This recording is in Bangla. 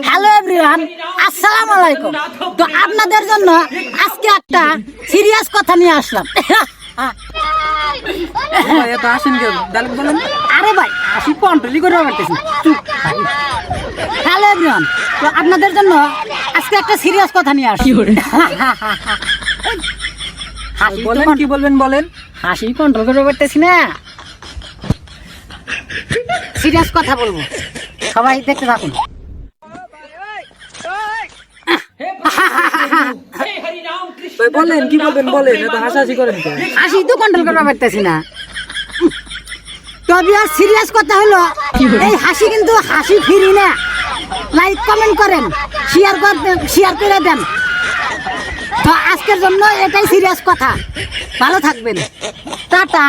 হ্যালো এভরিওয়ান, আসসালামু আলাইকুম। তো আপনাদের জন্য আজকে একটা সিরিয়াস কথা নিয়ে আসলাম। আরে ভাই আসি কন্ট্রোলই করে পারতেছি। হ্যালো এভরিওয়ান, তো আপনাদের জন্য আজকে একটা সিরিয়াস কথা নিয়ে আসি। বলেন কি বলবেন বলেন। হাসি কন্ট্রোল করে পারতেছি না, সিরিয়াস কথা বলবো, সবাই দেখতে থাকুন। বলেন কি বলবেন বলেন, এত হাসাহাসি করেন কেন? হাসি তো কন্ট্রোল করতে পারতেছি না। তবে আর সিরিয়াস কথা হলো, এই হাসি কিন্তু হাসি ফিরি না। লাইক কমেন্ট করেন, শেয়ার করে দেন। তো আজকের জন্য এটাই সিরিয়াস কথা। ভালো থাকবেন, টাটা।